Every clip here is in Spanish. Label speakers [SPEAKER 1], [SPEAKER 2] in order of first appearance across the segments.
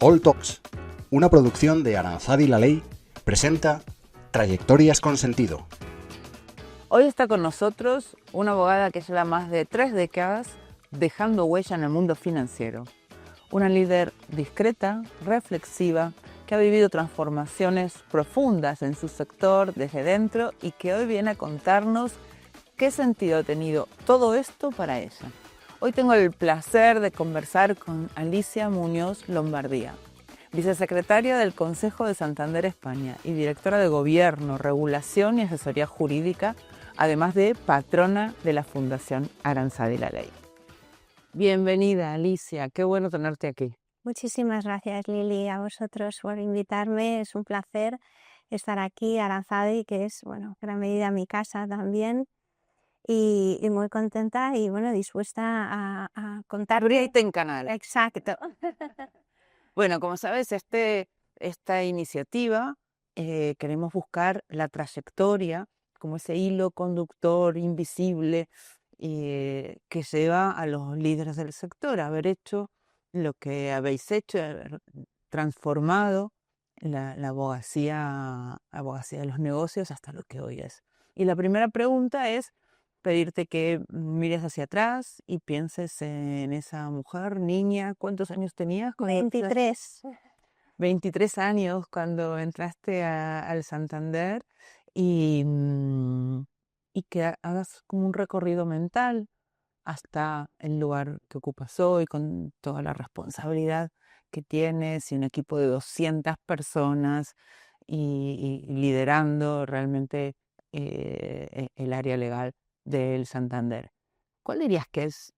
[SPEAKER 1] All Talks, una producción de Aranzadi La Ley, presenta Trayectorias con Sentido.
[SPEAKER 2] Hoy está con nosotros una abogada que lleva más de 3 décadas dejando huella en el mundo financiero. Una líder discreta, reflexiva, que ha vivido transformaciones profundas en su sector desde dentro y que hoy viene a contarnos qué sentido ha tenido todo esto para ella. Hoy tengo el placer de conversar con Alicia Muñoz Lombardía, vicesecretaria del Consejo de Santander España y directora de Gobierno, Regulación y Asesoría Jurídica, además de patrona de la Fundación Aranzadi La Ley. Bienvenida, Alicia, qué bueno tenerte aquí.
[SPEAKER 3] Muchísimas gracias, Lili, a vosotros por invitarme. Es un placer estar aquí, Aranzadi, que es, en gran medida mi casa también. Y muy contenta y, dispuesta a contar.
[SPEAKER 2] Abrirte en canal.
[SPEAKER 3] Exacto.
[SPEAKER 2] Bueno, como sabes, esta iniciativa queremos buscar la trayectoria, como ese hilo conductor invisible que lleva a los líderes del sector a haber hecho lo que habéis hecho, haber transformado la abogacía de los negocios hasta lo que hoy es. Y la primera pregunta es pedirte que mires hacia atrás y pienses en esa mujer, niña. ¿Cuántos años tenías?
[SPEAKER 3] 23.
[SPEAKER 2] 23 años cuando entraste al Santander y que hagas como un recorrido mental hasta el lugar que ocupas hoy, con toda la responsabilidad que tienes y un equipo de 200 personas y liderando realmente el área legal del Santander. ¿Cuál dirías que es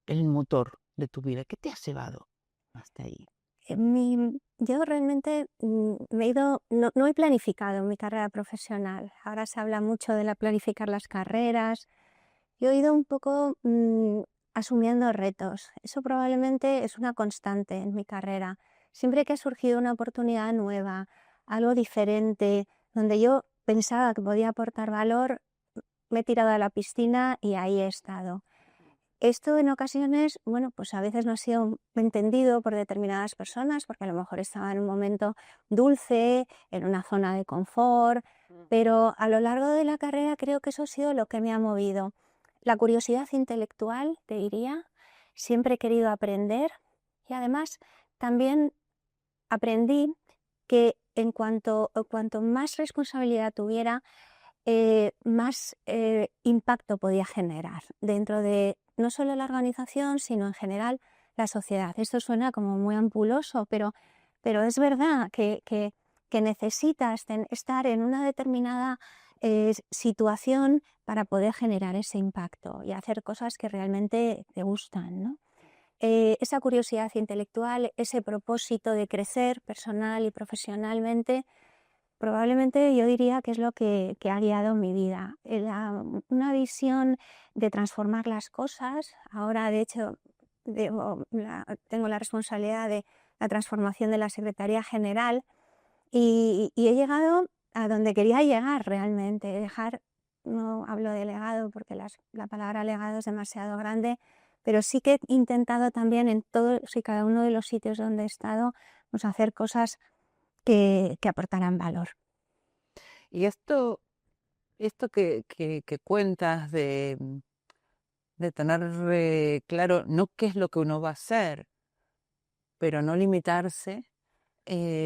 [SPEAKER 2] el motor de tu vida? ¿Qué te ha llevado hasta ahí?
[SPEAKER 3] Yo realmente me he ido, no he planificado mi carrera profesional. Ahora se habla mucho de planificar las carreras. Yo he ido un poco asumiendo retos. Eso probablemente es una constante en mi carrera. Siempre que ha surgido una oportunidad nueva, algo diferente, donde yo pensaba que podía aportar valor, me he tirado a la piscina y ahí he estado. Esto en ocasiones, pues a veces no ha sido entendido por determinadas personas, porque a lo mejor estaba en un momento dulce, en una zona de confort, pero a lo largo de la carrera creo que eso ha sido lo que me ha movido. La curiosidad intelectual, te diría, siempre he querido aprender y además también aprendí que cuanto más responsabilidad tuviera, más impacto podía generar dentro de no solo la organización, sino en general la sociedad. Esto suena como muy ampuloso, pero es verdad que necesitas estar en una determinada situación para poder generar ese impacto y hacer cosas que realmente te gustan, ¿no? Esa curiosidad intelectual, ese propósito de crecer personal y profesionalmente, probablemente yo diría que es lo que ha guiado mi vida. Una visión de transformar las cosas. Ahora, de hecho, tengo la responsabilidad de la transformación de la Secretaría General y he llegado a donde quería llegar realmente. No hablo de legado porque la palabra legado es demasiado grande, pero sí que he intentado también en todos y cada uno de los sitios donde he estado, hacer cosas que aportaran valor.
[SPEAKER 2] Y esto que cuentas de tener claro no qué es lo que uno va a hacer, pero no limitarse,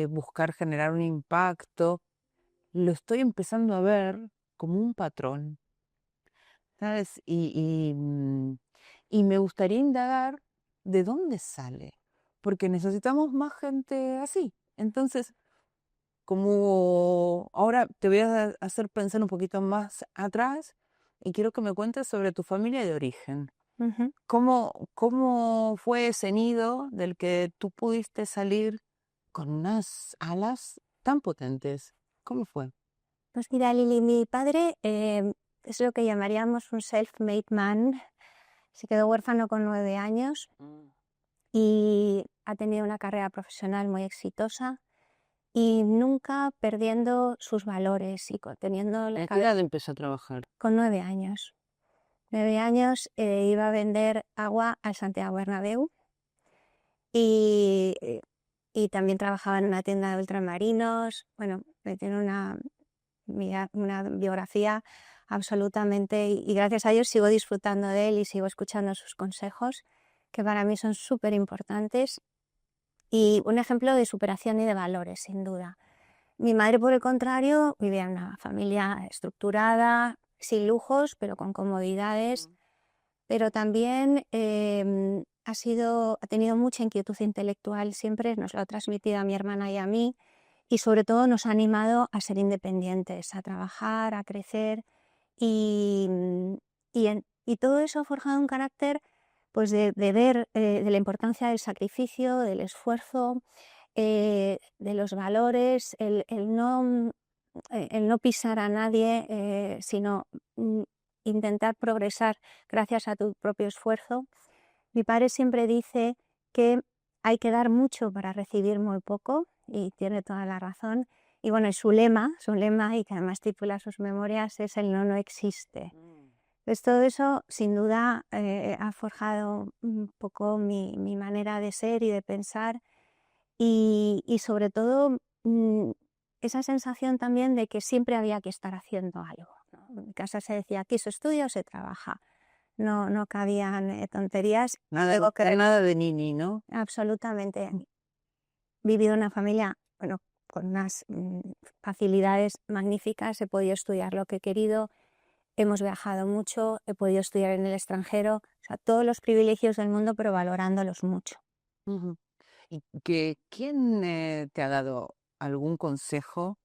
[SPEAKER 2] buscar generar un impacto, lo estoy empezando a ver como un patrón, ¿sabes? Y me gustaría indagar de dónde sale, porque necesitamos más gente así. Entonces, como ahora te voy a hacer pensar un poquito más atrás y quiero que me cuentes sobre tu familia de origen.
[SPEAKER 3] Uh-huh.
[SPEAKER 2] ¿Cómo fue ese nido del que tú pudiste salir con unas alas tan potentes? ¿Cómo fue?
[SPEAKER 3] Pues mira, Lili, mi padre es lo que llamaríamos un self-made man. Se quedó huérfano con 9 años y ha tenido una carrera profesional muy exitosa y nunca perdiendo sus valores y teniendo
[SPEAKER 2] ¿A qué edad empezó a trabajar?
[SPEAKER 3] Con 9 años. 9 años iba a vender agua al Santiago Bernabéu y y también trabajaba en una tienda de ultramarinos. Bueno, tiene una biografía absolutamente, y gracias a Dios sigo disfrutando de él y sigo escuchando sus consejos, que para mí son súper importantes, y un ejemplo de superación y de valores, sin duda. Mi madre, por el contrario, vivía en una familia estructurada, sin lujos, pero con comodidades, pero también ha tenido mucha inquietud intelectual, siempre nos lo ha transmitido a mi hermana y a mí, y sobre todo nos ha animado a ser independientes, a trabajar, a crecer, y, y todo eso ha forjado un carácter, pues de ver de la importancia del sacrificio, del esfuerzo, de los valores, el no pisar a nadie, sino intentar progresar gracias a tu propio esfuerzo. Mi padre siempre dice que hay que dar mucho para recibir muy poco, y tiene toda la razón. Y bueno, y su lema, y que además titula sus memorias, es el no existe. Pues todo eso, sin duda, ha forjado un poco mi manera de ser y de pensar, y sobre todo esa sensación también de que siempre había que estar haciendo algo, ¿no? En mi casa se decía, aquí se estudia o se trabaja, no cabían tonterías. Luego
[SPEAKER 2] Nada de nini, ¿no?
[SPEAKER 3] absolutamente. He vivido en una familia, bueno, con unas facilidades magníficas, he podido estudiar lo que he querido, hemos viajado mucho, he podido estudiar en el extranjero, o sea, todos los privilegios del mundo, pero valorándolos mucho.
[SPEAKER 2] Ujú. ¿Y quién te ha dado algún consejo,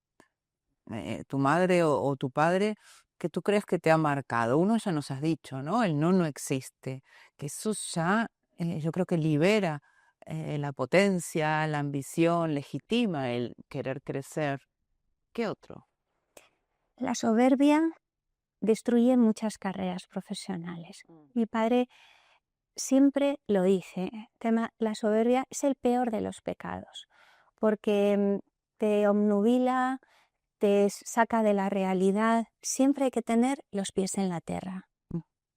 [SPEAKER 2] tu madre o tu padre, que tú crees que te ha marcado? Uno ya nos has dicho, ¿no? El no existe, que eso ya yo creo que libera la potencia, la ambición, legitima el querer crecer. ¿Qué otro?
[SPEAKER 3] La soberbia destruye muchas carreras profesionales. Mi padre siempre lo dice, la soberbia es el peor de los pecados, porque te obnubila, te saca de la realidad. Siempre hay que tener los pies en la tierra.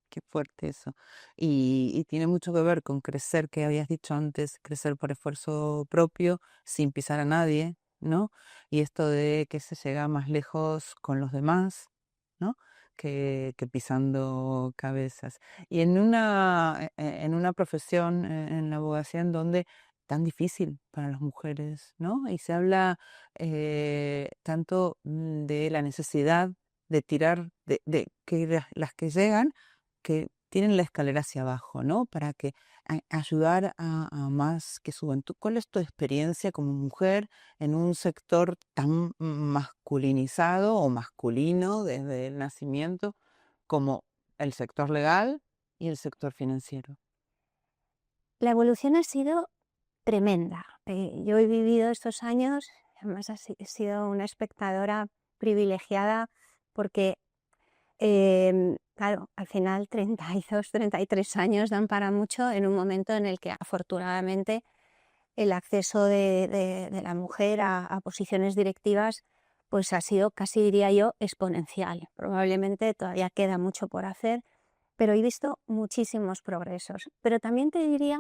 [SPEAKER 2] Qué fuerte eso. Y tiene mucho que ver con crecer, que habías dicho antes, crecer por esfuerzo propio, sin pisar a nadie, ¿no? Y esto de que se llega más lejos con los demás, ¿no? Que pisando cabezas. Y en una profesión, en la abogacía, en donde tan difícil para las mujeres, ¿no? Y se habla tanto de la necesidad de tirar, de que las que llegan, que tienen la escalera hacia abajo, ¿no? Para que ayudar a más que suban. ¿Cuál es tu experiencia como mujer en un sector tan masculinizado o masculino desde el nacimiento como el sector legal y el sector financiero?
[SPEAKER 3] La evolución ha sido tremenda. Yo he vivido estos años, además he sido una espectadora privilegiada, porque claro, al final 32, 33 años dan para mucho, en un momento en el que afortunadamente el acceso de la mujer a posiciones directivas pues ha sido, casi diría yo, exponencial. Probablemente todavía queda mucho por hacer, pero he visto muchísimos progresos. Pero también te diría,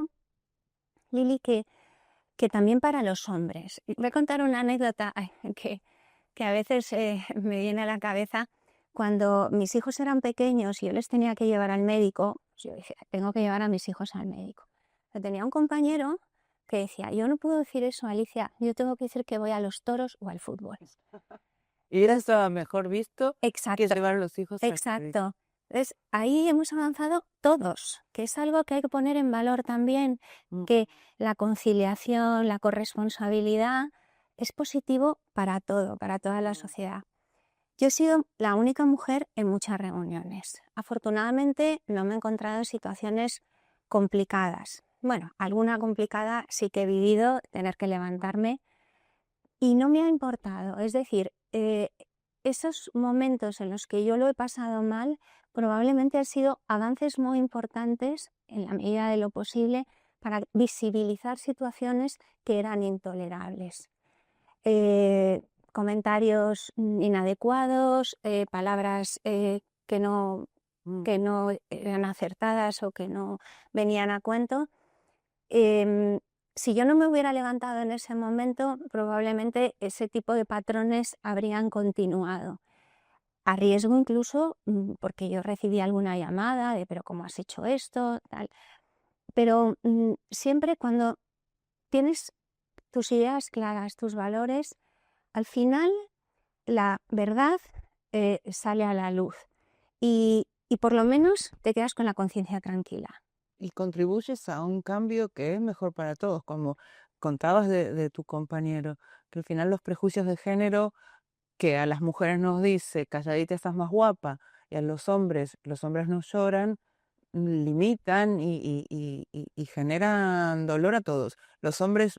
[SPEAKER 3] Lili, que también para los hombres. Voy a contar una anécdota que a veces me viene a la cabeza. Cuando mis hijos eran pequeños y yo les tenía que llevar al médico, yo dije, tengo que llevar a mis hijos al médico. Yo tenía un compañero que decía, yo no puedo decir eso, Alicia, yo tengo que decir que voy a los toros o al fútbol.
[SPEAKER 2] Y era estaba mejor visto que
[SPEAKER 3] Exacto,
[SPEAKER 2] llevar a los hijos al médico.
[SPEAKER 3] exacto. Entonces, ahí hemos avanzado todos, que es algo que hay que poner en valor también, que la conciliación, la corresponsabilidad es positivo para todo, para toda la sociedad. Yo he sido la única mujer en muchas reuniones. Afortunadamente no me he encontrado en situaciones complicadas. Bueno, alguna complicada sí que he vivido, tener que levantarme, y no me ha importado. Es decir, esos momentos en los que yo lo he pasado mal probablemente han sido avances muy importantes, en la medida de lo posible, para visibilizar situaciones que eran intolerables. Comentarios inadecuados, palabras que no eran acertadas o que no venían a cuento. si yo no me hubiera levantado en ese momento, probablemente ese tipo de patrones habrían continuado. A riesgo incluso, porque yo recibí alguna llamada de, pero ¿cómo has hecho esto? Tal. Pero siempre cuando tienes tus ideas claras, tus valores, al final la verdad sale a la luz y por lo menos te quedas con la conciencia tranquila.
[SPEAKER 2] Y contribuyes a un cambio que es mejor para todos, como contabas de tu compañero, que al final los prejuicios de género que a las mujeres nos dice calladita estás más guapa y a los hombres no lloran, limitan y generan dolor a todos. Los hombres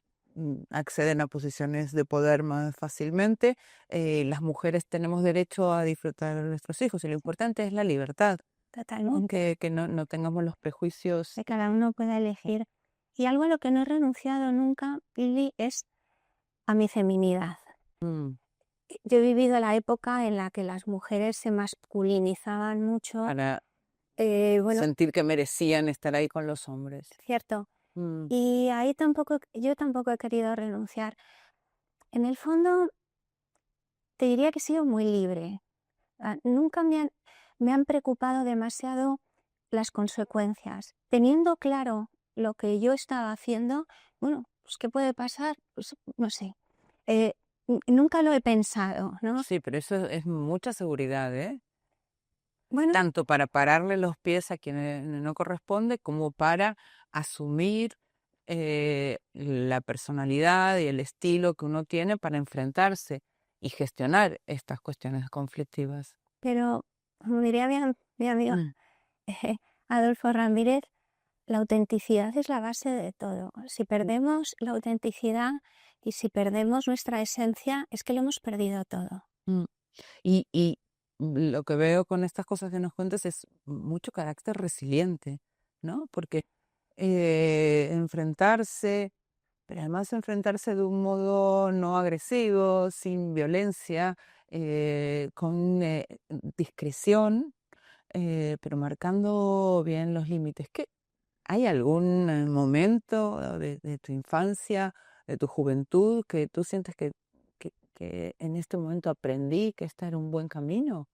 [SPEAKER 2] acceden a posiciones de poder más fácilmente, las mujeres tenemos derecho a disfrutar de nuestros hijos y lo importante es la libertad, ¿no?
[SPEAKER 3] Totalmente.
[SPEAKER 2] Que no tengamos los prejuicios.
[SPEAKER 3] Que cada uno pueda elegir. Y algo a lo que no he renunciado nunca, Lili, es a mi feminidad.
[SPEAKER 2] Mm,
[SPEAKER 3] Yo he vivido la época en la que las mujeres se masculinizaban mucho.
[SPEAKER 2] para
[SPEAKER 3] Bueno,
[SPEAKER 2] sentir que merecían estar ahí con los hombres.
[SPEAKER 3] cierto.
[SPEAKER 2] Mm,
[SPEAKER 3] Y ahí yo tampoco he querido renunciar. En el fondo, te diría que he sido muy libre. Nunca me han preocupado demasiado las consecuencias. Teniendo claro lo que yo estaba haciendo, bueno, pues ¿qué puede pasar? Pues no sé. Eh, Nunca lo he pensado, ¿no?
[SPEAKER 2] sí, pero eso es mucha seguridad, ¿eh?
[SPEAKER 3] Bueno,
[SPEAKER 2] Tanto para pararle los pies a quien no corresponde, como para asumir la personalidad y el estilo que uno tiene para enfrentarse y gestionar estas cuestiones conflictivas.
[SPEAKER 3] pero como diría mi amigo
[SPEAKER 2] Mm.
[SPEAKER 3] Adolfo Ramírez, la autenticidad es la base de todo. Si perdemos la autenticidad y si perdemos nuestra esencia, es que lo hemos perdido todo.
[SPEAKER 2] Mm. Y lo que veo con estas cosas que nos cuentas es mucho carácter resiliente, ¿no? Porque enfrentarse, pero además enfrentarse de un modo no agresivo, sin violencia, con discreción, pero marcando bien los límites. ¿Hay algún momento de tu infancia, de tu juventud, que tú sientes que en este momento aprendí que este era un buen camino?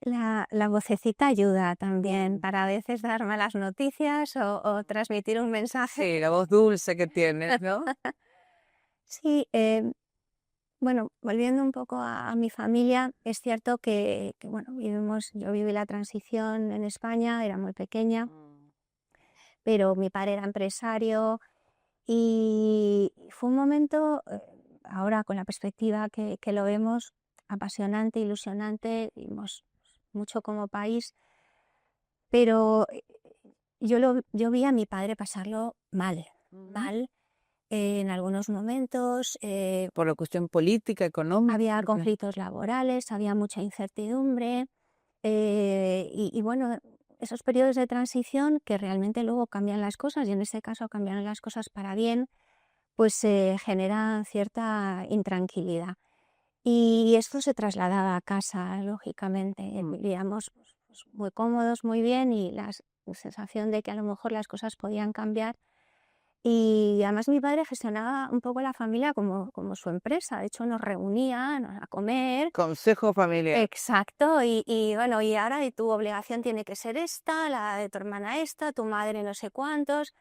[SPEAKER 3] La vocecita ayuda también
[SPEAKER 2] Mm.
[SPEAKER 3] para a veces dar malas noticias o transmitir un mensaje.
[SPEAKER 2] Sí, la voz dulce que tienes, ¿no?
[SPEAKER 3] Sí, bueno, volviendo un poco a mi familia, es cierto que, bueno, yo viví la transición en España, era muy pequeña, pero mi padre era empresario y fue un momento, ahora con la perspectiva que lo vemos, apasionante, ilusionante, dimos mucho como país, pero yo vi a mi padre pasarlo mal,
[SPEAKER 2] Ujú.
[SPEAKER 3] mal en algunos momentos.
[SPEAKER 2] Por la cuestión política, económica.
[SPEAKER 3] Había
[SPEAKER 2] Porque
[SPEAKER 3] conflictos laborales, había mucha incertidumbre y bueno, esos periodos de transición que realmente luego cambian las cosas y en este caso cambiaron las cosas para bien, pues generan cierta intranquilidad. Y esto se trasladaba a casa, lógicamente. Vivíamos pues, muy cómodos, muy bien y la sensación de que a lo mejor las cosas podían cambiar. Y además mi padre gestionaba un poco la familia como su empresa. De hecho, nos reunía a comer.
[SPEAKER 2] consejo familiar.
[SPEAKER 3] Exacto. Y bueno, y ahora y tu obligación tiene que ser esta, la de tu hermana esta, tu madre no sé cuántos.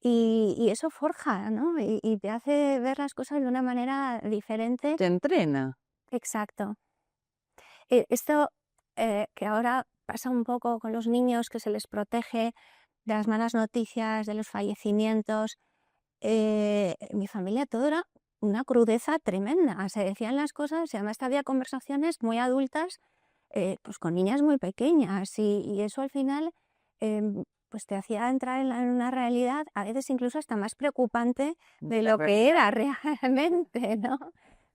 [SPEAKER 3] Y eso forja, ¿no? Y te hace ver las cosas de una manera diferente.
[SPEAKER 2] Te entrena.
[SPEAKER 3] Exacto. Esto que ahora pasa un poco con los niños, que se les protege de las malas noticias, de los fallecimientos. En mi familia todo era una crudeza tremenda. Se decían las cosas y además había conversaciones muy adultas, pues con niñas muy pequeñas y eso al final pues te hacía entrar en una realidad a veces incluso hasta más preocupante de
[SPEAKER 2] La
[SPEAKER 3] lo que era realmente, ¿no?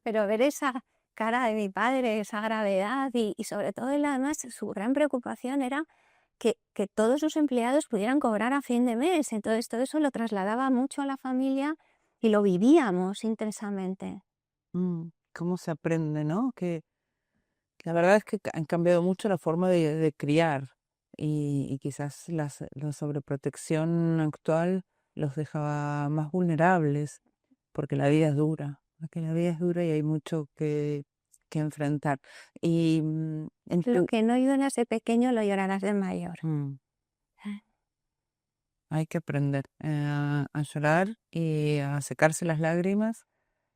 [SPEAKER 3] Pero ver esa cara de mi padre, esa gravedad y sobre todo él además su gran preocupación era que todos sus empleados pudieran cobrar a fin de mes. Entonces todo eso lo trasladaba mucho a la familia y lo vivíamos intensamente.
[SPEAKER 2] ¿Cómo se aprende, no? Que la verdad es que han cambiado mucho la forma de criar y quizás la sobreprotección actual los dejaba más vulnerables, porque la vida es dura, porque la vida es dura y hay mucho que enfrentar. Y en
[SPEAKER 3] Lo
[SPEAKER 2] tu...
[SPEAKER 3] que no lloras de pequeño lo llorarás de mayor. Ah,
[SPEAKER 2] Hay que aprender a llorar y a secarse las lágrimas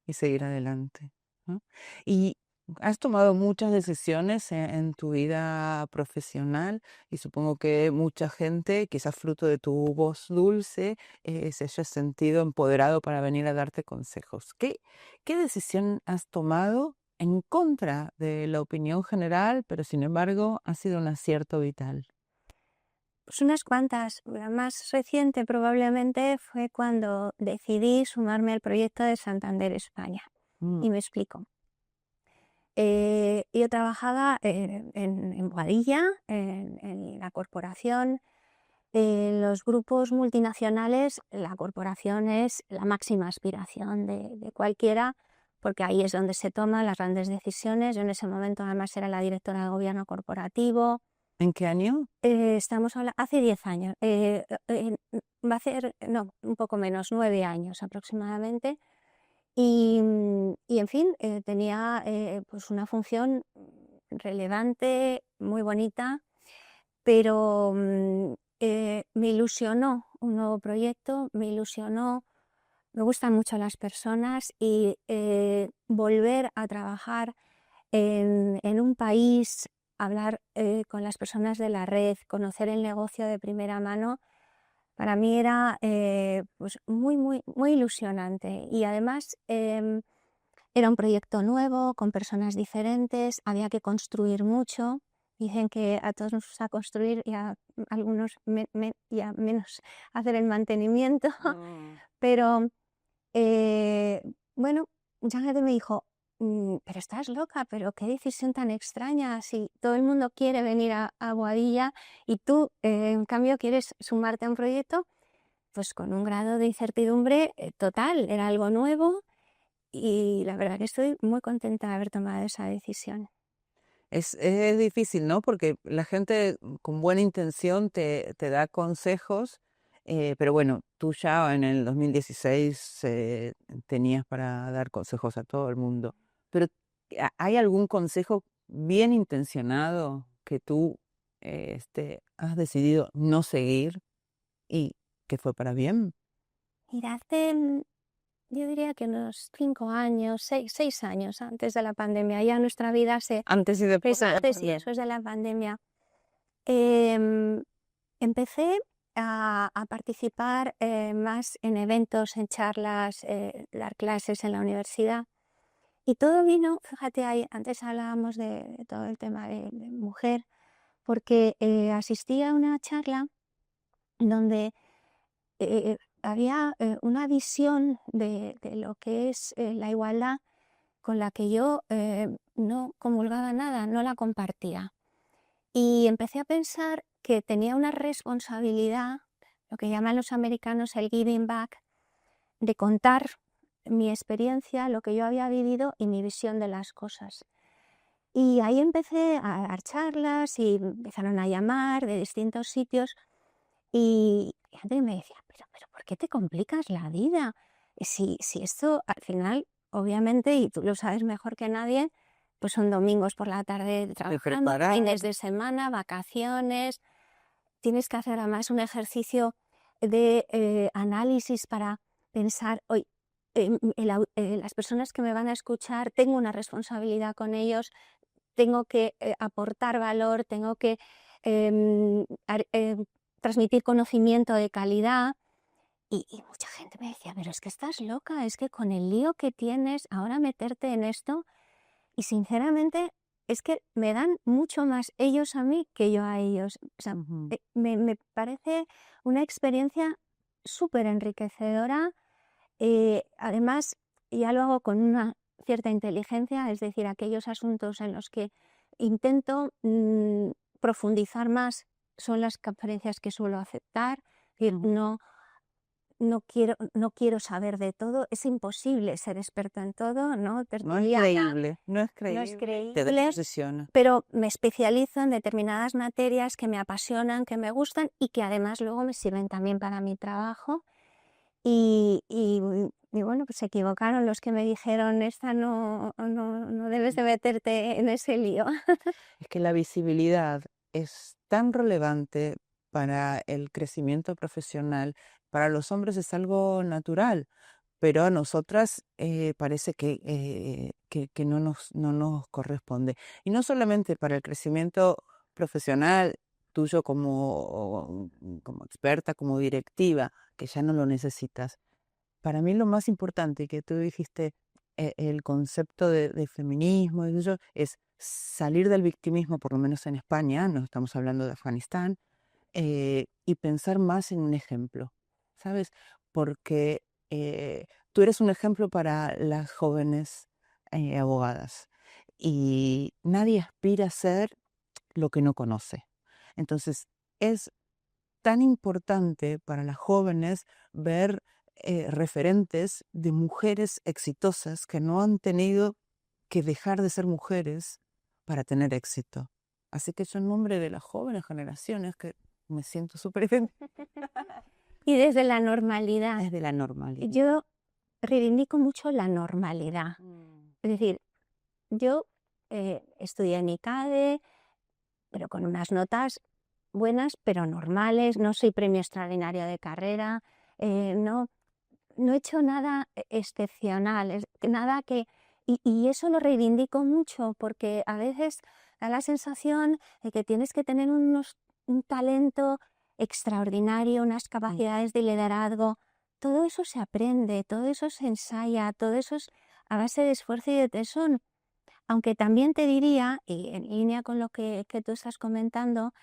[SPEAKER 2] y seguir adelante, ¿no? Y has tomado muchas decisiones en tu vida profesional y supongo que mucha gente, quizás fruto de tu voz dulce, se haya sentido empoderado para venir a darte consejos. ¿Qué decisión has tomado en contra de la opinión general, pero sin embargo ha sido un acierto vital?
[SPEAKER 3] Pues unas cuantas. La más reciente probablemente fue cuando decidí sumarme al proyecto de Santander España.
[SPEAKER 2] Mm,
[SPEAKER 3] Y me explico. Yo trabajaba en Boadilla, en la corporación. En los grupos multinacionales, la corporación es la máxima aspiración de cualquiera, porque ahí es donde se toman las grandes decisiones. Yo en ese momento además era la directora de gobierno corporativo.
[SPEAKER 2] ¿En qué año?
[SPEAKER 3] Estamos hablando, hace 10 años, va a ser, no, un poco menos, 9 años aproximadamente. Y en fin, tenía pues una función relevante, muy bonita, pero me ilusionó un nuevo proyecto, me ilusionó, me gustan mucho las personas y volver a trabajar en un país, hablar con las personas de la red, conocer el negocio de primera mano, para mí era pues muy ilusionante. Y además era un proyecto nuevo, con personas diferentes, había que construir mucho. Dicen que a todos nos gusta construir y a algunos y a menos hacer el mantenimiento, pero bueno, mucha gente me dijo, pero estás loca, pero qué decisión tan extraña, si todo el mundo quiere venir a Boadilla y tú, en cambio, quieres sumarte a un proyecto, pues con un grado de incertidumbre total, era algo nuevo y la verdad que estoy muy contenta de haber tomado esa decisión.
[SPEAKER 2] Es difícil, ¿no? Porque la gente con buena intención te da consejos, pero bueno, tú ya en el 2016 tenías para dar consejos a todo el mundo. Pero ¿hay algún consejo bien intencionado que tú has decidido no seguir y que fue para bien?
[SPEAKER 3] Mira, hace, yo diría que unos 5 años, 6 años antes de la pandemia, ya nuestra vida se...
[SPEAKER 2] Antes y después
[SPEAKER 3] Pues
[SPEAKER 2] de la
[SPEAKER 3] antes y
[SPEAKER 2] pandemia.
[SPEAKER 3] después de la pandemia. Em, Empecé a participar más en eventos, en charlas, dar clases en la universidad. Y todo vino, fíjate, ahí, antes hablábamos de todo el tema de mujer, porque asistí a una charla donde había una visión de lo que es la igualdad con la que yo no comulgaba nada, no la compartía. Y empecé a pensar que tenía una responsabilidad, lo que llaman los americanos el giving back, de contar mi experiencia, lo que yo había vivido y mi visión de las cosas. Y ahí empecé a dar charlas y empezaron a llamar de distintos sitios y gente me decía, pero ¿por qué te complicas la vida? Si esto al final, obviamente, y tú lo sabes mejor que nadie, pues son domingos por la tarde trabajando,
[SPEAKER 2] Preparar.
[SPEAKER 3] fines de semana, vacaciones. Tienes que hacer además un ejercicio de análisis para pensar, hoy las personas que me van a escuchar, tengo una responsabilidad con ellos, tengo que aportar valor, tengo que transmitir conocimiento de calidad. Y mucha gente me decía, pero es que estás loca, es que con el lío que tienes, ahora meterte en esto, y sinceramente es que me dan mucho más ellos a mí que yo a ellos. O sea,
[SPEAKER 2] Ujú.
[SPEAKER 3] me parece una experiencia súper enriquecedora. Además, ya lo hago con una cierta inteligencia, es decir, aquellos asuntos en los que intento profundizar más son las conferencias que suelo aceptar. Es decir,
[SPEAKER 2] Ujú.
[SPEAKER 3] no quiero saber de todo, es imposible ser experta en todo, ¿no?
[SPEAKER 2] No es
[SPEAKER 3] Tertuliana,
[SPEAKER 2] creíble, no es
[SPEAKER 3] no es
[SPEAKER 2] creíble. Te
[SPEAKER 3] creíble,
[SPEAKER 2] desposiciona.
[SPEAKER 3] pero me especializo en determinadas materias que me apasionan, que me gustan y que además luego me sirven también para mi trabajo. Y bueno, pues se equivocaron los que me dijeron, esta no debes de meterte en ese lío.
[SPEAKER 2] Es que la visibilidad es tan relevante para el crecimiento profesional. Para los hombres es algo natural, pero a nosotras parece que no nos corresponde. Y no solamente para el crecimiento profesional tuyo como experta, como directiva, que ya no lo necesitas. Para mí lo más importante que tú dijiste, el concepto de feminismo, eso, es salir del victimismo, por lo menos en España, no estamos hablando de Afganistán, y pensar más en un ejemplo, ¿sabes? Porque tú eres un ejemplo para las jóvenes abogadas y nadie aspira a ser lo que no conoce. Entonces, es tan importante para las jóvenes ver referentes de mujeres exitosas que no han tenido que dejar de ser mujeres para tener éxito. Así que yo en nombre de las jóvenes generaciones, que me siento súper
[SPEAKER 3] Y desde la normalidad.
[SPEAKER 2] desde la normalidad.
[SPEAKER 3] Yo reivindico mucho la normalidad. Es decir, yo estudié en ICADE, pero con unas notas buenas, pero normales. No soy premio extraordinario de carrera. No he hecho nada excepcional, nada que... Y eso lo reivindico mucho porque a veces da la sensación de que tienes que tener un talento extraordinario, unas capacidades de liderazgo. Todo eso se aprende, todo eso se ensaya, todo eso es a base de esfuerzo y de tesón. Aunque también te diría, y en línea con lo que tú estás comentando,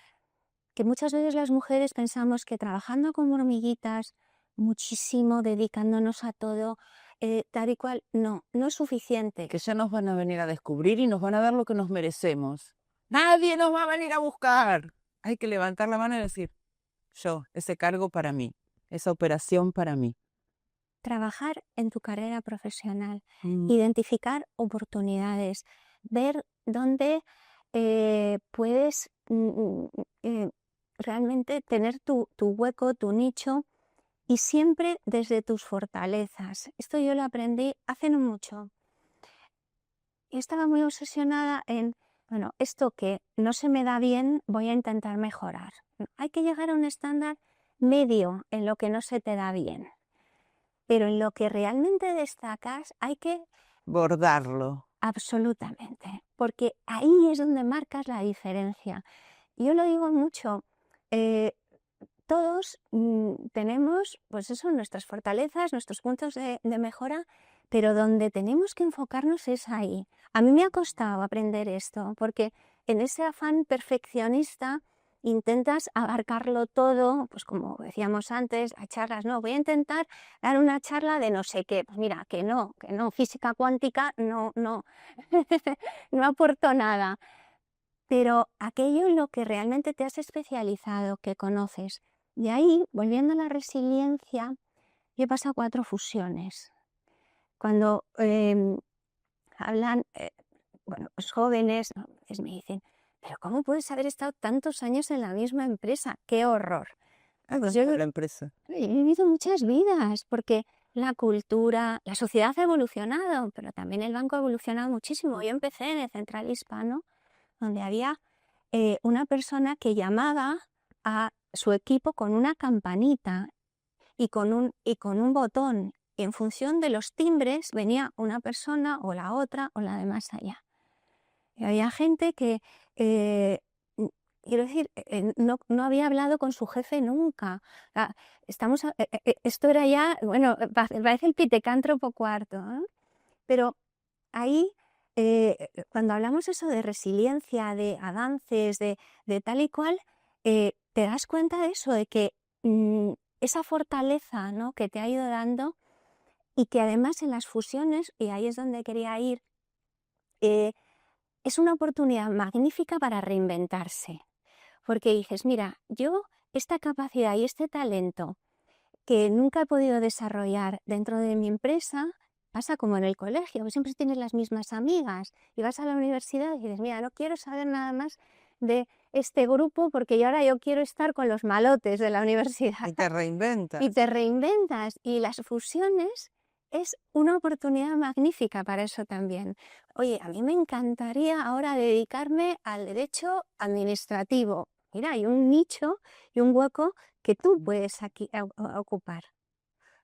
[SPEAKER 3] que muchas veces las mujeres pensamos que trabajando como hormiguitas, muchísimo, dedicándonos a todo, tal y cual, no es suficiente.
[SPEAKER 2] Que ya nos van a venir a descubrir y nos van a dar lo que nos merecemos. Nadie nos va a venir a buscar. Hay que levantar la mano y decir, yo, ese cargo para mí, esa operación para mí.
[SPEAKER 3] Trabajar en tu carrera profesional, identificar oportunidades, ver dónde puedes realmente tener tu hueco, tu nicho, y siempre desde tus fortalezas. Esto yo lo aprendí hace no mucho. Yo estaba muy obsesionada en, bueno, esto que no se me da bien, voy a intentar mejorar. Hay que llegar a un estándar medio en lo que no se te da bien. Pero en lo que realmente destacas hay que
[SPEAKER 2] bordarlo.
[SPEAKER 3] Absolutamente, porque ahí es donde marcas la diferencia. Yo lo digo mucho, todos tenemos, pues eso, nuestras fortalezas, nuestros puntos de mejora, pero donde tenemos que enfocarnos es ahí. A mí me ha costado aprender esto, porque en ese afán perfeccionista intentas abarcarlo todo, pues como decíamos antes, a charlas, no, voy a intentar dar una charla de no sé qué, pues mira, que no, física cuántica no aportó nada. Pero aquello en lo que realmente te has especializado, que conoces. De ahí, volviendo a la resiliencia, yo he pasado 4 fusiones. Cuando hablan, bueno, pues jóvenes, ¿no? Pues me dicen, pero ¿cómo puedes haber estado tantos años en la misma empresa? ¡Qué horror!
[SPEAKER 2] Pues yo la empresa.
[SPEAKER 3] He vivido muchas vidas, porque la cultura, la sociedad ha evolucionado, pero también el banco ha evolucionado muchísimo. Yo empecé en el Central Hispano, donde había una persona que llamaba a su equipo con una campanita y con un botón. Y en función de los timbres venía una persona o la otra o la de más allá. Y había gente que, quiero decir, no había hablado con su jefe nunca. O sea, esto era ya, bueno, parece el pitecántropo cuarto, ¿eh? Pero ahí, cuando hablamos eso de resiliencia, de avances, de tal y cual, te das cuenta de eso, de que esa fortaleza, ¿no?, que te ha ido dando, y que además en las fusiones, y ahí es donde quería ir, es una oportunidad magnífica para reinventarse. Porque dices, mira, yo esta capacidad y este talento que nunca he podido desarrollar dentro de mi empresa, pasa como en el colegio, que siempre tienes las mismas amigas, y vas a la universidad y dices, mira, no quiero saber nada más de este grupo porque ahora yo quiero estar con los malotes de la universidad.
[SPEAKER 2] Y te reinventas.
[SPEAKER 3] Y te reinventas. Y las fusiones es una oportunidad magnífica para eso también. Oye, a mí me encantaría ahora dedicarme al derecho administrativo. Mira, hay un nicho y un hueco que tú puedes aquí ocupar.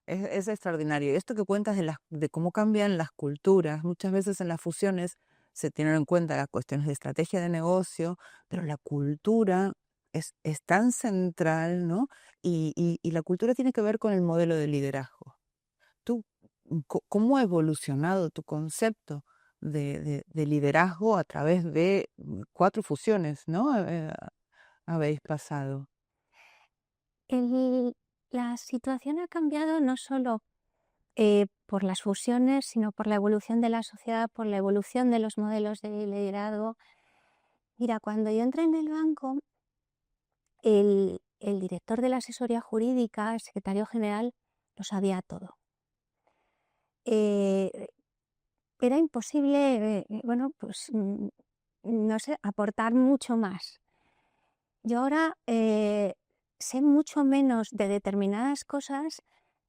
[SPEAKER 2] Es extraordinario. Y esto que cuentas de cómo cambian las culturas, muchas veces en las fusiones se tienen en cuenta las cuestiones de estrategia de negocio, pero la cultura es tan central, ¿no? Y la cultura tiene que ver con el modelo de liderazgo. ¿Tú cómo ha evolucionado tu concepto de liderazgo a través de 4 fusiones, ¿no? Habéis pasado.
[SPEAKER 3] La situación ha cambiado no solo por las fusiones, sino por la evolución de la sociedad, por la evolución de los modelos de liderazgo. Mira, cuando yo entré en el banco, el director de la asesoría jurídica, el secretario general, lo sabía todo. Era imposible, no sé, aportar mucho más. Yo ahora sé mucho menos de determinadas cosas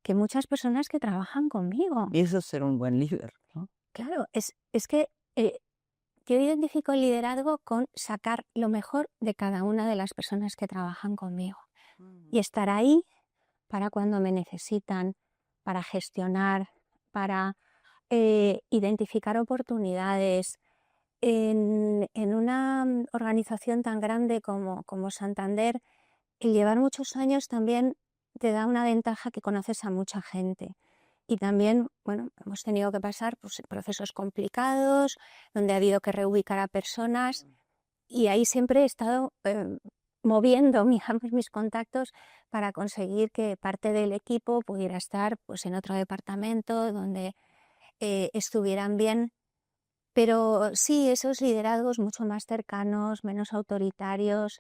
[SPEAKER 3] que muchas personas que trabajan conmigo.
[SPEAKER 2] Y eso es ser un buen líder, ¿no?
[SPEAKER 3] Claro, es que yo identifico el liderazgo con sacar lo mejor de cada una de las personas que trabajan conmigo y estar ahí para cuando me necesitan, para gestionar, para identificar oportunidades. En una organización tan grande como Santander, el llevar muchos años también te da una ventaja que conoces a mucha gente. Y también, bueno, hemos tenido que pasar pues, procesos complicados, donde ha habido que reubicar a personas, y ahí siempre he estado moviendo mis contactos para conseguir que parte del equipo pudiera estar pues, en otro departamento donde estuvieran bien. Pero sí, esos liderazgos mucho más cercanos, menos autoritarios,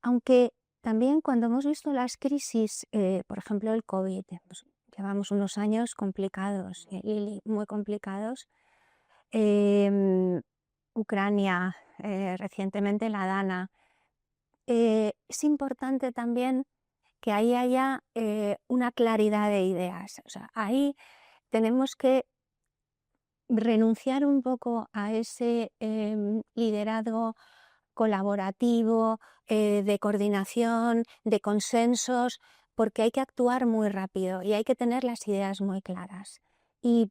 [SPEAKER 3] aunque también cuando hemos visto las crisis, por ejemplo el COVID, pues, llevamos unos años complicados, Lili, muy complicados. Ucrania, recientemente la Dana. Es importante también que ahí haya una claridad de ideas. O sea, ahí tenemos que renunciar un poco a ese liderazgo colaborativo, de coordinación, de consensos, porque hay que actuar muy rápido y hay que tener las ideas muy claras. Y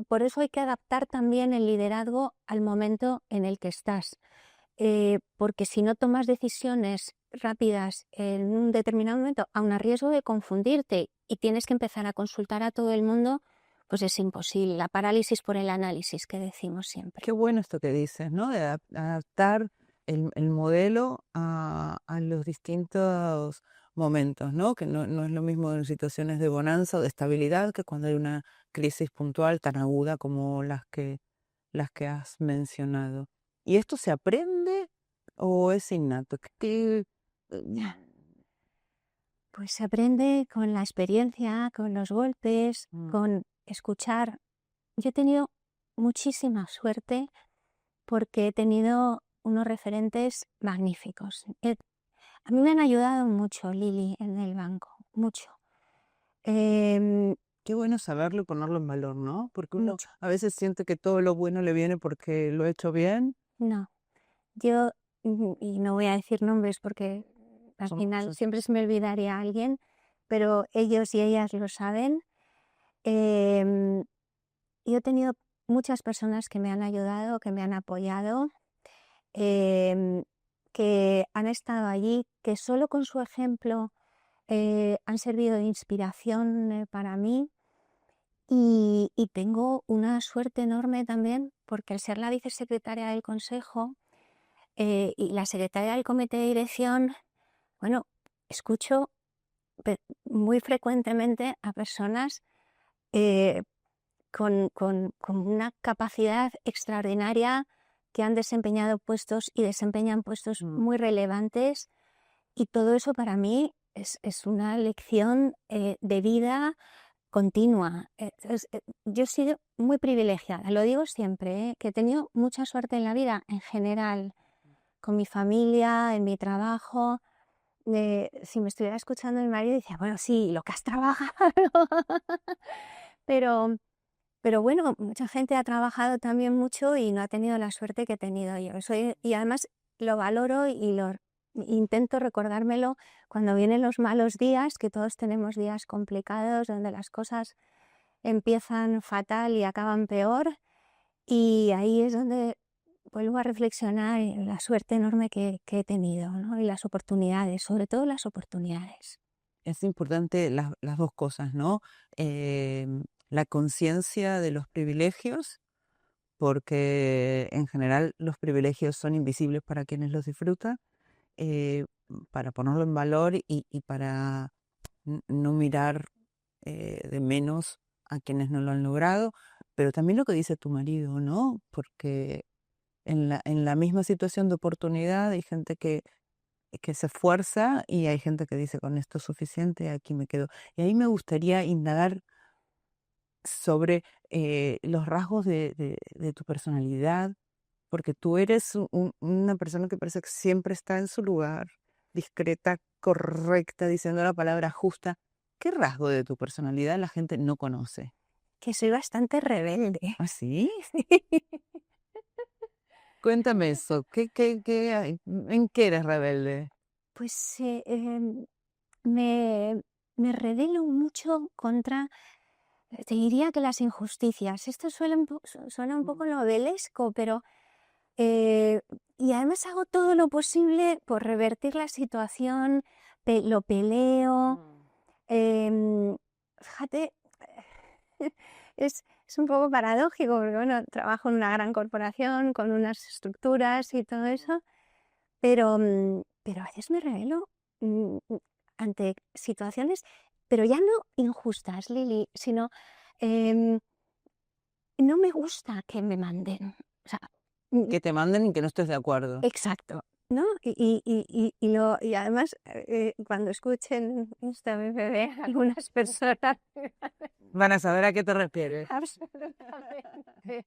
[SPEAKER 3] por eso hay que adaptar también el liderazgo al momento en el que estás, porque si no tomas decisiones rápidas en un determinado momento, aun a riesgo de confundirte y tienes que empezar a consultar a todo el mundo, pues es imposible, la parálisis por el análisis que decimos siempre.
[SPEAKER 2] Qué bueno esto que dices, ¿no? De adaptar el modelo a los distintos momentos, ¿no? Que no es lo mismo en situaciones de bonanza o de estabilidad que cuando hay una crisis puntual tan aguda como las que has mencionado. ¿Y esto se aprende o es innato?
[SPEAKER 3] Pues se aprende con la experiencia, con los golpes, con escuchar. Yo he tenido muchísima suerte porque he tenido unos referentes magníficos. A mí me han ayudado mucho, Lili, en el banco, mucho.
[SPEAKER 2] Qué bueno saberlo y ponerlo en valor, ¿no? Porque uno
[SPEAKER 3] Mucho.
[SPEAKER 2] a veces siente que todo lo bueno le viene porque lo he hecho bien.
[SPEAKER 3] No, yo, y no voy a decir nombres porque al final siempre se me olvidaría a alguien, pero ellos y ellas lo saben. Yo he tenido muchas personas que me han ayudado, que me han apoyado, que han estado allí, que solo con su ejemplo han servido de inspiración para mí. Y tengo una suerte enorme también porque al ser la vicesecretaria del Consejo y la secretaria del comité de dirección, bueno, escucho muy frecuentemente a personas con una capacidad extraordinaria que han desempeñado puestos y desempeñan puestos muy relevantes, y todo eso para mí es una lección de vida continua. Yo he sido muy privilegiada, lo digo siempre, que he tenido mucha suerte en la vida en general, con mi familia, en mi trabajo. Si me estuviera escuchando mi marido, decía, bueno, sí, lo que has trabajado. Pero, pero bueno, mucha gente ha trabajado también mucho y no ha tenido la suerte que he tenido yo. Y además lo valoro y lo intento recordármelo cuando vienen los malos días, que todos tenemos días complicados, donde las cosas empiezan fatal y acaban peor. Y ahí es donde vuelvo a reflexionar en la suerte enorme que he tenido, ¿no? Y las oportunidades, sobre todo las oportunidades.
[SPEAKER 2] Es importante las dos cosas, ¿no? La conciencia de los privilegios, porque en general los privilegios son invisibles para quienes los disfrutan, para ponerlo en valor y para no mirar de menos a quienes no lo han logrado, pero también lo que dice tu marido, ¿no? Porque en la misma situación de oportunidad hay gente que se esfuerza y hay gente que dice con esto es suficiente, aquí me quedo. Y ahí me gustaría indagar sobre los rasgos de tu personalidad, porque tú eres una persona que parece que siempre está en su lugar, discreta, correcta, diciendo la palabra justa. ¿Qué rasgo de tu personalidad la gente no conoce?
[SPEAKER 3] Que soy bastante rebelde.
[SPEAKER 2] ¿Ah, sí? Cuéntame eso. ¿En qué eres rebelde?
[SPEAKER 3] Pues me, me rebelo mucho contra, te diría que las injusticias. Esto suena un poco novelesco, pero eh, y además hago todo lo posible por revertir la situación, lo peleo. Fíjate, es un poco paradójico, porque bueno, trabajo en una gran corporación con unas estructuras y todo eso, pero a veces me revelo mm, mm, ante situaciones, pero ya no injustas, Lili, sino em, no me gusta que me manden. O sea,
[SPEAKER 2] Que te manden y que no estés de acuerdo.
[SPEAKER 3] exacto, ¿no? Y además, cuando escuchen esta BBB, algunas personas
[SPEAKER 2] Van a saber a qué te refieres.
[SPEAKER 3] absolutamente.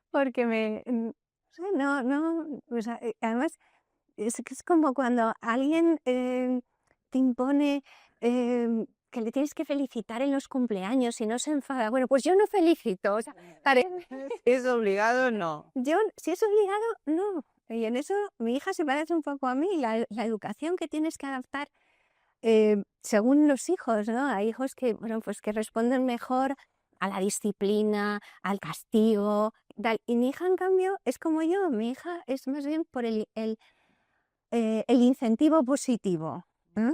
[SPEAKER 3] Porque o sea, no, o sea, además es que es como cuando alguien te impone que le tienes que felicitar en los cumpleaños y no se enfada. Bueno, pues yo no felicito. O sea,
[SPEAKER 2] ¿Es obligado? No.
[SPEAKER 3] yo, si es obligado, no. Y en eso mi hija se parece un poco a mí. La educación que tienes que adaptar según los hijos, ¿no? Hay hijos que, bueno, pues que responden mejor a la disciplina, al castigo, tal. Y mi hija, en cambio, es como yo. Mi hija es más bien por el incentivo positivo. ¿No?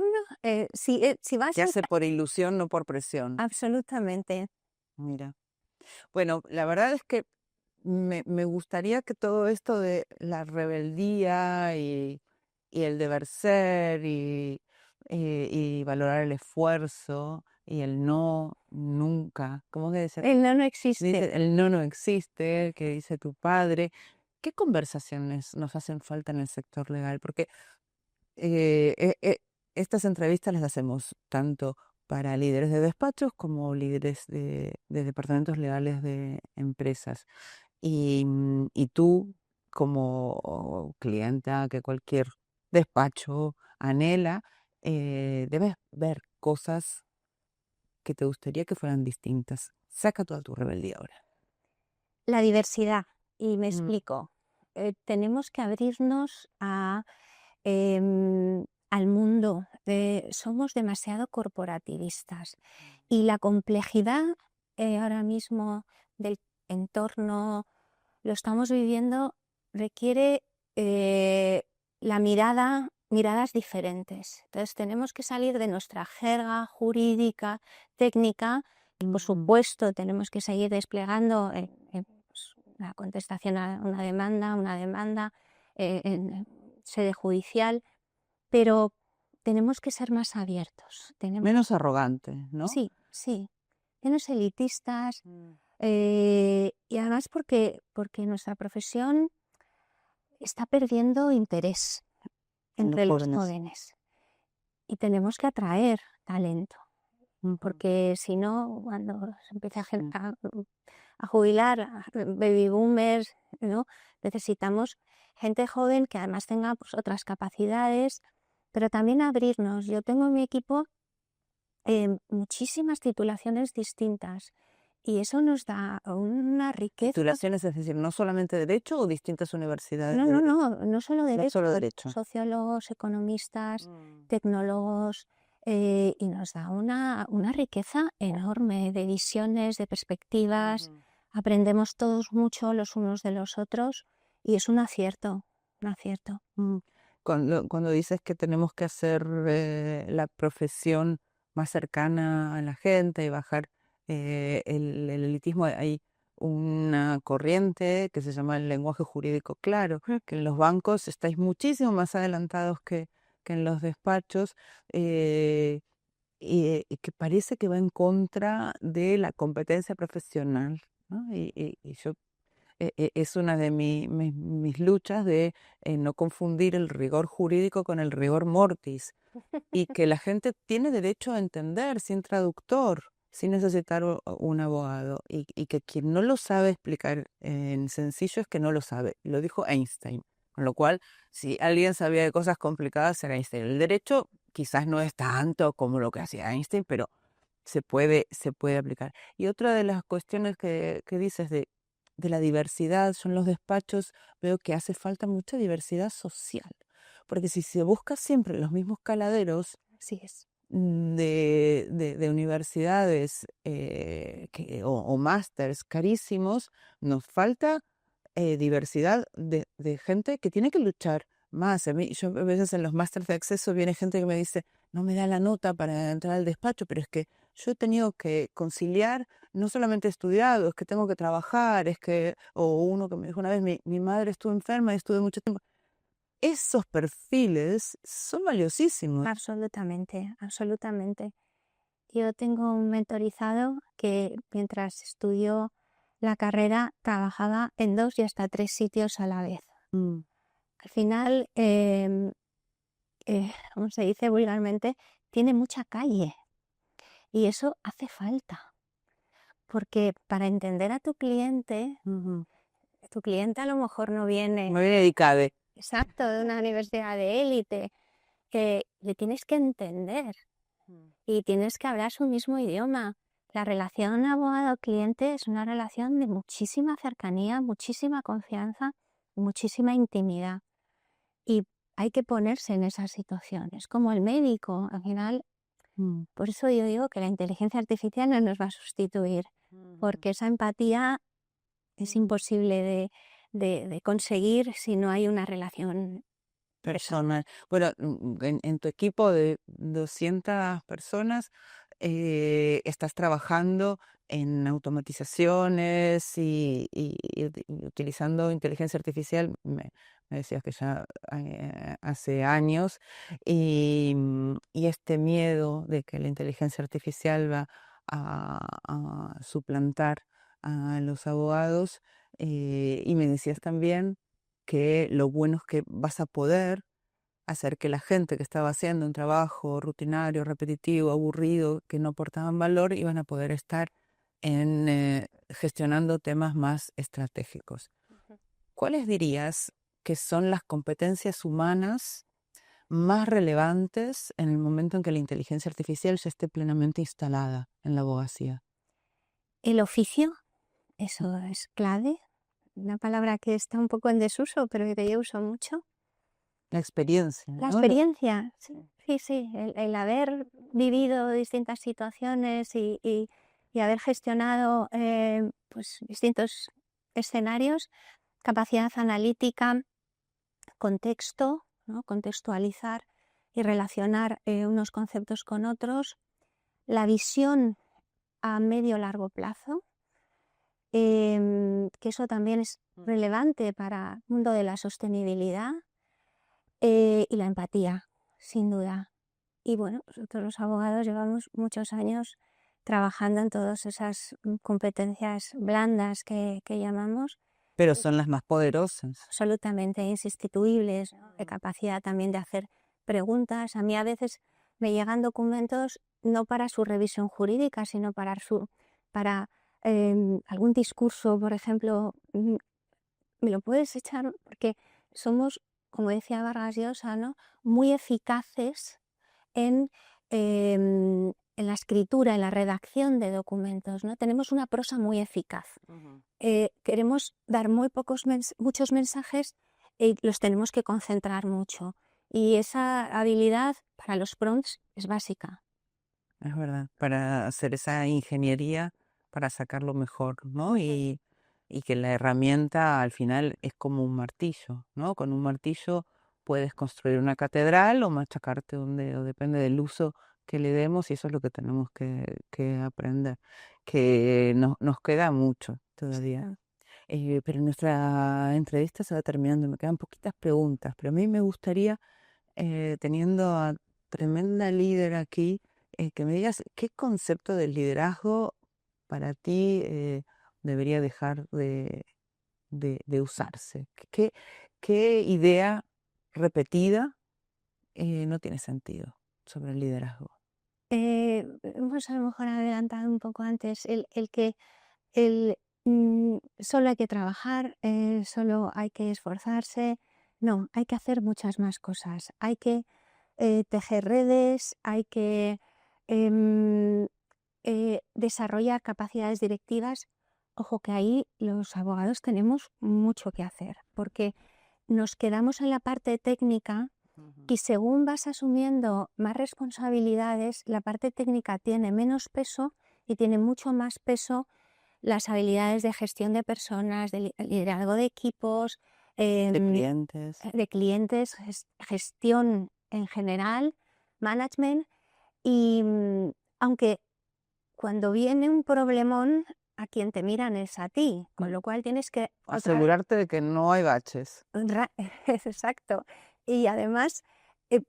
[SPEAKER 3] Si vas
[SPEAKER 2] Se
[SPEAKER 3] a...
[SPEAKER 2] hace por ilusión, no por presión.
[SPEAKER 3] Absolutamente.
[SPEAKER 2] Mira. Bueno, la verdad es que me gustaría que todo esto de la rebeldía y el deber ser y valorar el esfuerzo y el no nunca, ¿cómo que dice?
[SPEAKER 3] El no existe.
[SPEAKER 2] Dice, el no no existe, que dice tu padre. ¿Qué conversaciones nos hacen falta en el sector legal? Porque eh, eh, eh, estas entrevistas las hacemos tanto para líderes de despachos como líderes de departamentos legales de empresas. Y tú, como clienta que cualquier despacho anhela, debes ver cosas que te gustaría que fueran distintas. Saca toda tu rebeldía ahora.
[SPEAKER 3] La diversidad. Y me
[SPEAKER 2] Mm.
[SPEAKER 3] explico. Tenemos que abrirnos al mundo. Somos demasiado corporativistas. Y la complejidad ahora mismo del entorno, lo estamos viviendo, requiere miradas diferentes. Entonces tenemos que salir de nuestra jerga jurídica, técnica, y por supuesto tenemos que seguir desplegando pues, la contestación a una demanda en sede judicial, pero tenemos que ser más abiertos.
[SPEAKER 2] Menos arrogante, ¿no?
[SPEAKER 3] Sí, sí, menos elitistas.
[SPEAKER 2] Mm.
[SPEAKER 3] Y además porque nuestra profesión está perdiendo interés entre los jóvenes y tenemos que atraer talento. porque si no, cuando se empiece a jubilar, baby boomers, ¿no? Necesitamos gente joven que además tenga pues, otras capacidades, pero también abrirnos. Yo tengo en mi equipo muchísimas titulaciones distintas y eso nos da una riqueza.
[SPEAKER 2] Titulaciones, es decir, no solamente derecho o distintas universidades.
[SPEAKER 3] No solo derecho,
[SPEAKER 2] solo derecho.
[SPEAKER 3] Sociólogos, economistas, tecnólogos, y nos da una riqueza enorme de visiones, de perspectivas. Aprendemos todos mucho los unos de los otros y es un acierto, un acierto.
[SPEAKER 2] Cuando dices que tenemos que hacer la profesión más cercana a la gente y bajar el elitismo, hay una corriente que se llama el lenguaje jurídico claro, que en los bancos estáis muchísimo más adelantados que en los despachos, y que parece que va en contra de la competencia profesional, ¿no? Y yo es una de mis luchas de no confundir el rigor jurídico con el rigor mortis y que la gente tiene derecho a entender sin traductor, sin necesitar un abogado y que quien no lo sabe explicar en sencillo es que no lo sabe. Lo dijo Einstein, con lo cual si alguien sabía de cosas complicadas era Einstein. El derecho quizás no es tanto como lo que hacía Einstein, pero se puede aplicar. Y otra de las cuestiones que dices de la diversidad, yo en los despachos veo que hace falta mucha diversidad social, porque si se busca siempre los mismos caladeros
[SPEAKER 3] Así es.
[SPEAKER 2] de universidades o másters carísimos, nos falta diversidad de gente que tiene que luchar más. Yo a veces en los másters de acceso viene gente que me dice, no me da la nota para entrar al despacho, pero es que yo he tenido que conciliar, no solamente he estudiado, es que tengo que trabajar, o uno que me dijo una vez, mi madre estuvo enferma y estuve mucho tiempo. Esos perfiles son valiosísimos.
[SPEAKER 3] Absolutamente, absolutamente. Yo tengo un mentorizado que mientras estudió la carrera trabajaba en 2 y hasta 3 sitios a la vez. Al final, como se dice vulgarmente, tiene mucha calle y eso hace falta. Porque para entender a tu cliente a lo mejor no viene...
[SPEAKER 2] Me viene dedicado.
[SPEAKER 3] Exacto, de una universidad de élite, que le tienes que entender y tienes que hablar su mismo idioma. La relación abogado-cliente es una relación de muchísima cercanía, muchísima confianza, muchísima intimidad. Y hay que ponerse en esas situaciones, como el médico. Al final, por eso yo digo que la inteligencia artificial no nos va a sustituir, porque esa empatía es imposible de conseguir si no hay una relación
[SPEAKER 2] personal. Bueno, en tu equipo de 200 personas estás trabajando en automatizaciones y utilizando inteligencia artificial. Me decías que ya hace años y este miedo de que la inteligencia artificial va a suplantar a los abogados, y me decías también que lo bueno es que vas a poder hacer que la gente que estaba haciendo un trabajo rutinario, repetitivo, aburrido, que no aportaban valor, iban a poder estar gestionando temas más estratégicos. ¿Cuáles dirías que son las competencias humanas más relevantes en el momento en que la inteligencia artificial ya esté plenamente instalada en la abogacía?
[SPEAKER 3] El oficio, eso es clave. Una palabra que está un poco en desuso, pero que yo uso mucho.
[SPEAKER 2] La experiencia.
[SPEAKER 3] La
[SPEAKER 2] ¿no?
[SPEAKER 3] experiencia, sí. El haber vivido distintas situaciones y haber gestionado pues, distintos escenarios, capacidad analítica, contexto, ¿no? Contextualizar y relacionar unos conceptos con otros, la visión a medio-largo plazo, que eso también es relevante para el mundo de la sostenibilidad, y la empatía, sin duda. Y bueno, nosotros los abogados llevamos muchos años trabajando en todas esas competencias blandas que llamamos.
[SPEAKER 2] Pero son las más poderosas.
[SPEAKER 3] Absolutamente insustituibles, ¿no? De capacidad también de hacer preguntas. A mí a veces me llegan documentos no para su revisión jurídica, sino para algún discurso, por ejemplo, me lo puedes echar porque somos, como decía Vargas Llosa, ¿no? Muy eficaces en, en la escritura, en la redacción de documentos, ¿no? Tenemos una prosa muy eficaz. Queremos dar muchos mensajes y los tenemos que concentrar mucho. Y esa habilidad para los prompts es básica.
[SPEAKER 2] Es verdad, para hacer esa ingeniería, para sacarlo mejor, ¿no? Y que la herramienta al final es como un martillo, ¿no? Con un martillo puedes construir una catedral o machacarte un dedo, depende del uso que le demos y eso es lo que tenemos que aprender, que nos queda mucho todavía. Pero nuestra entrevista se va terminando, me quedan poquitas preguntas, pero a mí me gustaría, teniendo a tremenda líder aquí, que me digas qué concepto del liderazgo para ti debería dejar de usarse. ¿Qué idea repetida no tiene sentido sobre el liderazgo?
[SPEAKER 3] Hemos a lo mejor adelantado un poco antes el que solo hay que trabajar, solo hay que esforzarse. No, hay que hacer muchas más cosas. Hay que tejer redes, hay que em, desarrollar capacidades directivas. Ojo que ahí los abogados tenemos mucho que hacer, porque nos quedamos en la parte técnica y según vas asumiendo más responsabilidades, la parte técnica tiene menos peso y tiene mucho más peso las habilidades de gestión de personas, de liderazgo de equipos,
[SPEAKER 2] De clientes.
[SPEAKER 3] gestión en general, management. Y aunque cuando viene un problemón, a quien te miran es a ti, con lo cual tienes que
[SPEAKER 2] Asegurarte de que no hay baches.
[SPEAKER 3] Exacto. Y además,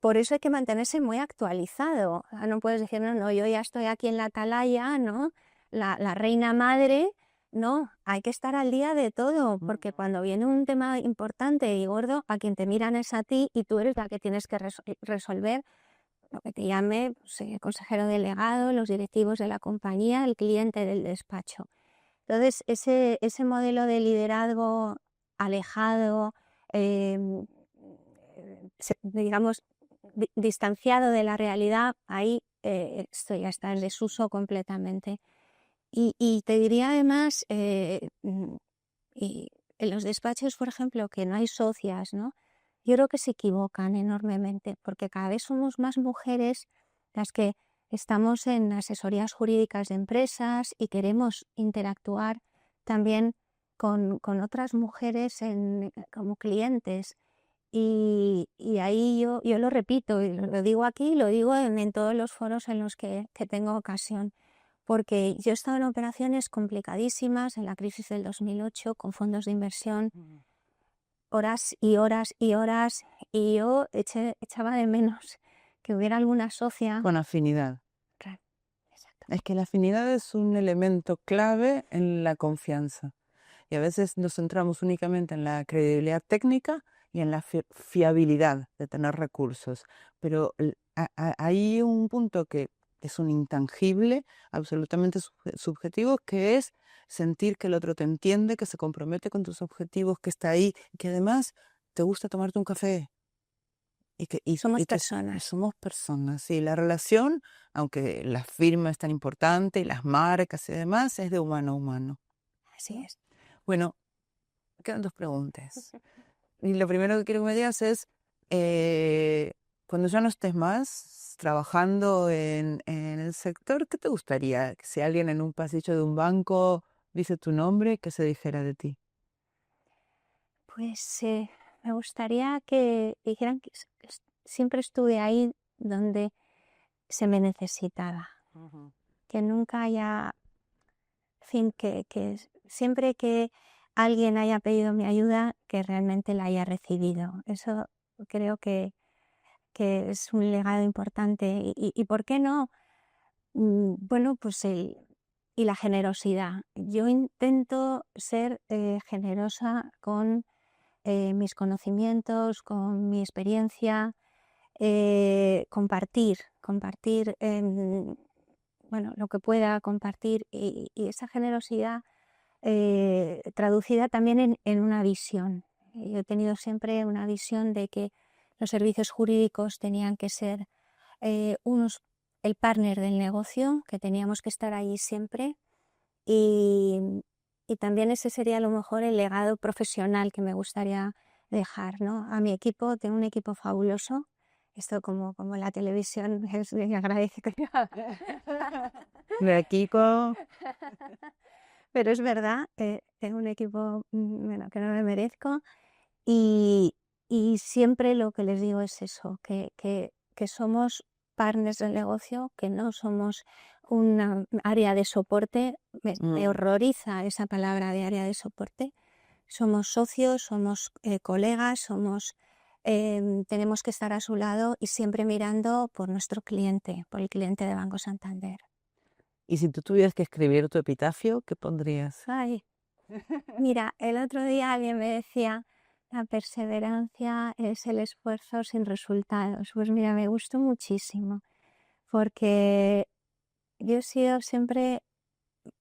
[SPEAKER 3] por eso hay que mantenerse muy actualizado. O sea, no puedes decir, no, yo ya estoy aquí en la atalaya, ¿no? La reina madre. No, hay que estar al día de todo, porque cuando viene un tema importante y gordo, a quien te miran es a ti y tú eres la que tienes que resolver lo que te llame pues, consejero delegado, los directivos de la compañía, el cliente del despacho. Entonces, ese modelo de liderazgo alejado, digamos, distanciado de la realidad, ahí esto ya está en desuso completamente. Y te diría además, y en los despachos, por ejemplo, que no hay socias, ¿no? Yo creo que se equivocan enormemente, porque cada vez somos más mujeres las que estamos en asesorías jurídicas de empresas y queremos interactuar también con otras mujeres como clientes. Y ahí yo lo repito, y lo digo aquí, lo digo en todos los foros en los que tengo ocasión, porque yo he estado en operaciones complicadísimas en la crisis del 2008 con fondos de inversión, horas y horas y horas, y yo echaba de menos que hubiera alguna socia.
[SPEAKER 2] Con afinidad.
[SPEAKER 3] Claro, exacto.
[SPEAKER 2] Es que la afinidad es un elemento clave en la confianza. Y a veces nos centramos únicamente en la credibilidad técnica y en la fiabilidad de tener recursos. Pero hay un punto que es un intangible, absolutamente subjetivo, que es sentir que el otro te entiende, que se compromete con tus objetivos, que está ahí, que además te gusta tomarte un café.
[SPEAKER 3] Somos personas.
[SPEAKER 2] Somos personas, sí. La relación, aunque la firma es tan importante y las marcas y demás, es de humano a humano.
[SPEAKER 3] Así es.
[SPEAKER 2] Bueno, quedan 2 preguntas. Y lo primero que quiero que me digas es, cuando ya no estés más trabajando en el sector, ¿qué te gustaría? Que si alguien en un pasillo de un banco dice tu nombre, ¿qué se dijera de ti?
[SPEAKER 3] Pues me gustaría que dijeran que siempre estuve ahí donde se me necesitaba, que nunca haya, en fin, que siempre que alguien haya pedido mi ayuda, que realmente la haya recibido. Eso creo que es un legado importante. Y ¿por qué no? Bueno, pues y la generosidad. Yo intento ser generosa con mis conocimientos, con mi experiencia, compartir compartir, bueno, lo que pueda compartir y esa generosidad traducida también en una visión. Yo he tenido siempre una visión de que los servicios jurídicos tenían que ser el partner del negocio, que teníamos que estar ahí siempre y, y también ese sería a lo mejor el legado profesional que me gustaría dejar, ¿no? A mi equipo, tengo un equipo fabuloso. Esto como la televisión me agradece que
[SPEAKER 2] De aquí con...
[SPEAKER 3] pero es verdad, tengo un equipo bueno, que no me merezco y siempre lo que les digo es eso, que somos partners del negocio, que no somos una área de soporte. Me horroriza esa palabra de área de soporte. Somos socios, somos colegas, tenemos que estar a su lado y siempre mirando por nuestro cliente, por el cliente de Banco Santander.
[SPEAKER 2] Y si tú tuvieras que escribir tu epitafio, ¿qué pondrías?
[SPEAKER 3] Ay, mira, el otro día alguien me decía, la perseverancia es el esfuerzo sin resultados. Pues mira, me gustó muchísimo, porque yo he sido siempre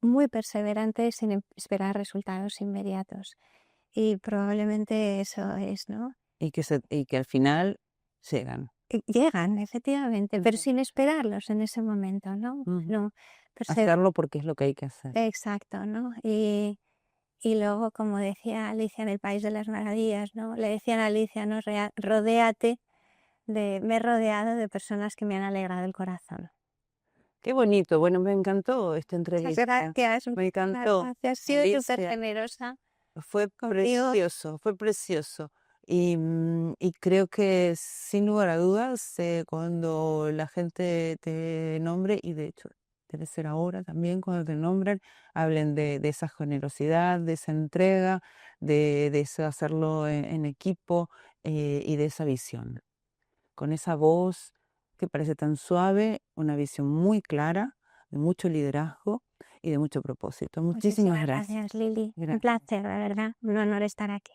[SPEAKER 3] muy perseverante sin esperar resultados inmediatos. Y probablemente eso es, ¿no?
[SPEAKER 2] Y que al final llegan.
[SPEAKER 3] Llegan, efectivamente, pero sin esperarlos en ese momento, ¿no?
[SPEAKER 2] Ujú.
[SPEAKER 3] No,
[SPEAKER 2] Hacerlo porque es lo que hay que hacer.
[SPEAKER 3] exacto, ¿no? Y luego, como decía Alicia en el País de las Maravillas, ¿no? Le decían a Alicia, ¿no? Rodéate me he rodeado de personas que me han alegrado el corazón.
[SPEAKER 2] Qué bonito. Bueno, me encantó esta
[SPEAKER 3] Muchas
[SPEAKER 2] entrevista.
[SPEAKER 3] gracias.
[SPEAKER 2] Me encantó.
[SPEAKER 3] Gracias. Has sido súper
[SPEAKER 2] Alicia,
[SPEAKER 3] generosa.
[SPEAKER 2] fue
[SPEAKER 3] Contigo.
[SPEAKER 2] precioso, fue precioso. Y creo que sin lugar a dudas, cuando la gente te nombre, y de hecho debe ser ahora también cuando te nombran, hablen de esa generosidad, de esa entrega, de ese hacerlo en equipo y de esa visión. Con esa voz que parece tan suave, una visión muy clara, de mucho liderazgo y de mucho propósito. Muchísimas gracias.
[SPEAKER 3] Gracias, Lili. Un
[SPEAKER 2] Gracias.
[SPEAKER 3] placer, la verdad. Un honor estar aquí.